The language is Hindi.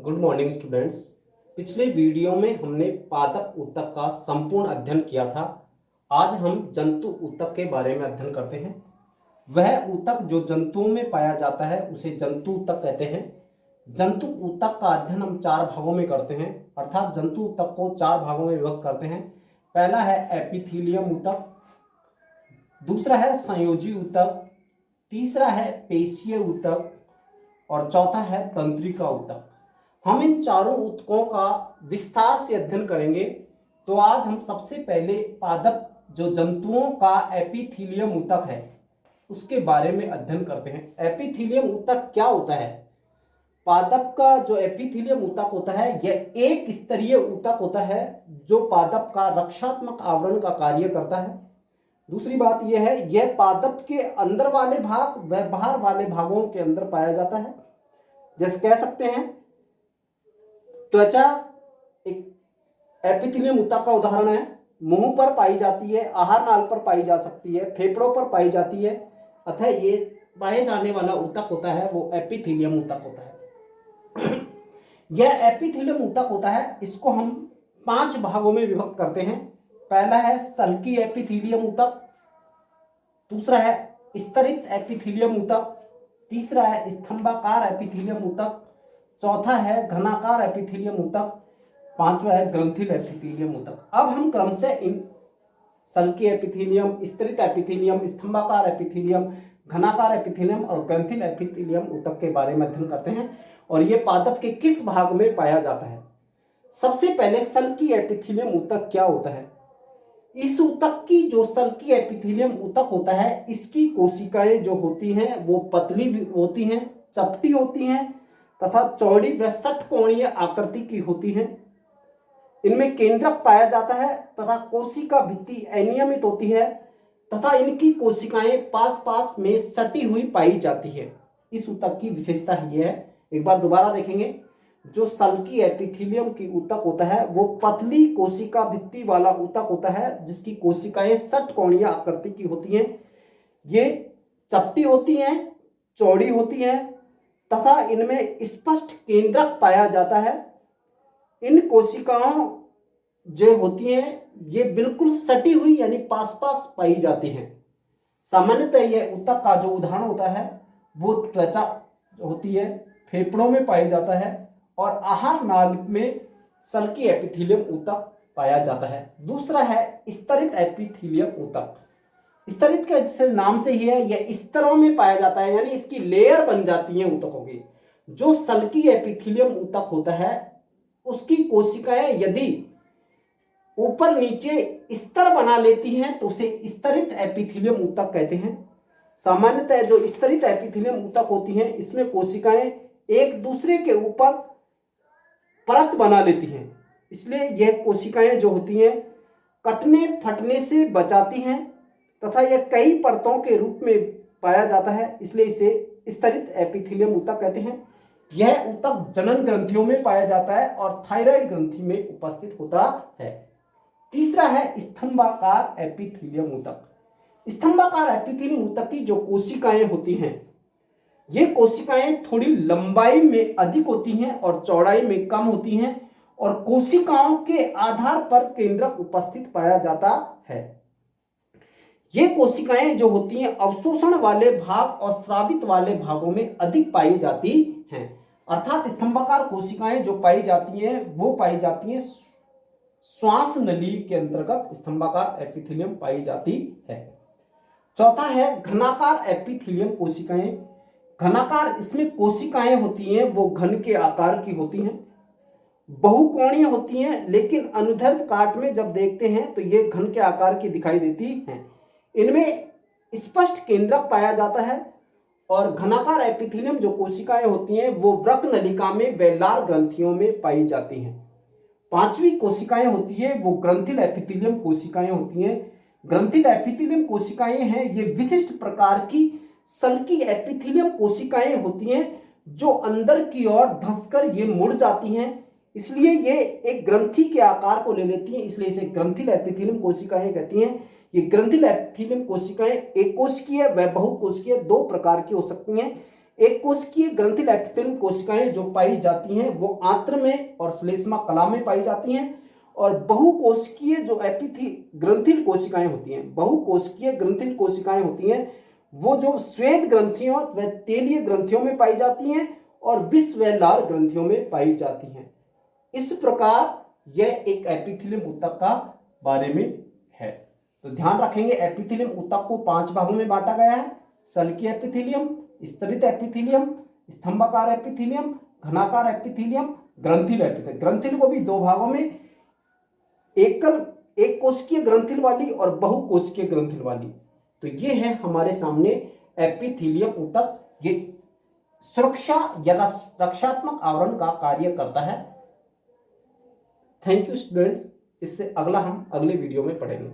Good morning students. पिछले वीडियो में हमने पादप ऊतक का संपूर्ण अध्ययन किया था। आज हम जंतु ऊतक के बारे में अध्ययन करते हैं। वह ऊतक जो जंतुओं में पाया जाता है उसे जंतु ऊतक कहते हैं। जंतु ऊतक का अध्ययन हम 4 भागों में करते हैं, अर्थात जंतु ऊतक को 4 भागों में विभक्त करते हैं। पहला है एपिथीलियम ऊतक, दूसरा है संयोजी ऊतक, तीसरा है पेशीय ऊतक और चौथा है तंत्रिका ऊतक। हम इन चारों ऊतकों का विस्तार से अध्ययन करेंगे। तो आज हम सबसे पहले पादप जो जंतुओं का एपिथीलियम ऊतक है उसके बारे में अध्ययन करते हैं। एपिथीलियम ऊतक क्या होता है? पादप का जो एपिथीलियम ऊतक होता है यह एक स्तरीय ऊतक होता है जो पादप का रक्षात्मक आवरण का कार्य करता है। दूसरी बात यह है, यह पादप के अंदर वाले भाग व बाहर वाले भागों के अंदर पाया जाता है। जैसे कह सकते हैं त्वचा एक एपिथेलियम ऊतक का उदाहरण है। मुंह पर पाई जाती है, आहार नाल पर पाई जा सकती है, फेफड़ों पर पाई जाती है। अतः ये पाए जाने वाला ऊतक होता है वो एपिथेलियम ऊतक होता है। यह एपिथेलियम ऊतक होता है, इसको हम 5 भागों में विभक्त करते हैं। पहला है सल्की एपिथेलियम ऊतक, दूसरा है स्तरित एपिथेलियम ऊतक, तीसरा है स्तंभाकार एपिथेलियम ऊतक, चौथा है घनाकार एपिथेलियम ऊतक, पांचवा है ग्रंथिल एपिथेलियम ऊतक। अब हम क्रम से इन सल्की एपिथेलियम, स्तरित एपिथेलियम, स्तंभाकार एपिथेलियम, घनाकार एपिथेलियम और ग्रंथिल एपिथेलियम ऊतक के बारे में अध्ययन करते हैं और ये पादप के किस भाग में पाया जाता है। सबसे पहले सल्की एपिथेलियम ऊतक क्या होता है? इस ऊतक की जो सल्की एपिथेलियम ऊतक होता है इसकी कोशिकाएं जो होती हैं वो पतली होती हैं, चपटी होती हैं तथा चौड़ी व षटकोणीय आकृति की होती हैं। इनमें केंद्रक पाया जाता है तथा कोशिका भित्ति अनियमित होती है तथा इनकी कोशिकाएं पास पास में सटी हुई पाई जाती है। इस ऊतक की विशेषता यह है, एक बार दोबारा देखेंगे, जो सल्की एपिथेलियम की ऊतक होता है वो पतली कोशिका भित्ति वाला ऊतक होता है जिसकी कोशिकाएं षटकोणीय आकृति की होती हैं। ये चपटी होती हैं, चौड़ी होती हैं तथा इनमें स्पष्ट केंद्रक पाया जाता है। इन कोशिकाओं जो होती हैं ये बिल्कुल सटी हुई यानी पास पास पाई जाती हैं। सामान्यतः यह ऊतक का जो उदाहरण होता है वो त्वचा होती है, फेफड़ों में पाई जाता है और आहार नाल में सल्की एपिथेलियम ऊतक पाया जाता है। दूसरा है स्तरित एपिथेलियम ऊतक। स्तरित का जैसे नाम से ही है, यह स्तरों में पाया जाता है यानी इसकी लेयर बन जाती है ऊतकों की। जो सल्की एपिथेलियम ऊतक होता है उसकी कोशिकाएं यदि ऊपर नीचे स्तर बना लेती हैं तो उसे स्तरित एपिथेलियम ऊतक कहते हैं। सामान्यतः जो स्तरित एपिथेलियम ऊतक होती हैं इसमें कोशिकाएं एक दूसरे के ऊपर परत बना लेती हैं, इसलिए यह कोशिकाएं जो होती हैं कटने फटने से बचाती हैं तथा यह कई परतों के रूप में पाया जाता है, इसलिए इसे स्तरित एपिथेलियम ऊतक कहते हैं। यह ऊतक जनन ग्रंथियों में पाया जाता है और थायराइड ग्रंथि में उपस्थित होता है। तीसरा है स्तंभाकार एपिथेलियम ऊतक। स्तंभाकार एपिथेलियम ऊतक की जो कोशिकाएं होती हैं ये कोशिकाएं थोड़ी लंबाई में अधिक होती हैं और चौड़ाई में कम होती हैं और कोशिकाओं के आधार पर केंद्रक उपस्थित पाया जाता है। ये कोशिकाएं जो होती हैं अवशोषण वाले भाग और स्रावित वाले भागों में अधिक पाई जाती हैं, अर्थात स्तंभाकार कोशिकाएं जो पाई जाती हैं वो पाई जाती हैं श्वास नली के अंतर्गत स्तंभाकार एपिथेलियम पाई जाती है। चौथा है घनाकार एपिथेलियम कोशिकाएं। घनाकार, इसमें कोशिकाएं होती हैं वो घन के आकार की होती हैं, बहुकोणीय होती हैं, लेकिन अनुदैर्ध्य काट में जब देखते हैं तो ये घन के आकार की दिखाई देती हैं। इनमें स्पष्ट केंद्रक पाया जाता है और घनाकार एपिथेलियम जो कोशिकाएं होती हैं वो वृक्क नलिका में व लार ग्रंथियों में पाई जाती हैं। पांचवी कोशिकाएं होती है वो ग्रंथिल एपिथेलियम कोशिकाएं होती हैं। ग्रंथिल एपिथेलियम कोशिकाएं हैं ये विशिष्ट प्रकार की सल्की एपिथेलियम कोशिकाएं होती हैं जो अंदर की ओर धंसकर ये मुड़ जाती हैं, इसलिए ये एक ग्रंथि के आकार को ले लेती हैं, इसलिए इसे ग्रंथिल एपिथेलियम कोशिकाएं कहती हैं। ये ग्रंथिल एपिथेलियम कोशिकाएं एक कोशिकीय व बहुकोशिकीय 2 प्रकार की हो सकती हैं। एक कोशिकीय ग्रंथिल एपिथेलियम कोशिकाएं जो पाई जाती हैं वो आंत्र में और श्लेष्मा कला में पाई जाती हैं, और बहुकोशिकीय जो ग्रंथिल कोशिकाएं होती हैं, बहुकोशिकीय ग्रंथिल कोशिकाएं होती हैं वो जो श्वेत ग्रंथियों व तेलीय ग्रंथियों में पाई जाती हैं और विष व लार ग्रंथियों में पाई जाती हैं। इस प्रकार यह एक एपिथेलियम ऊतक का बारे में है। तो ध्यान रखेंगे एपिथेलियम ऊतक को 5 भागों में बांटा गया है: सल्की एपिथेलियम, स्तरित एपिथेलियम, स्तंभाकार एपिथेलियम, घनाकार एपिथेलियम, ग्रंथिल एपिथेलियम। ग्रंथिल को भी 2 भागों में, एक कोशिकीय ग्रंथिल वाली और बहुकोशिकीय ग्रंथिल वाली। तो ये है हमारे सामने एपिथेलियम ऊतक। ये सुरक्षा या रक्षात्मक आवरण का कार्य करता है। Thank you students. इससे अगला हम अगले वीडियो में पढ़ेंगे।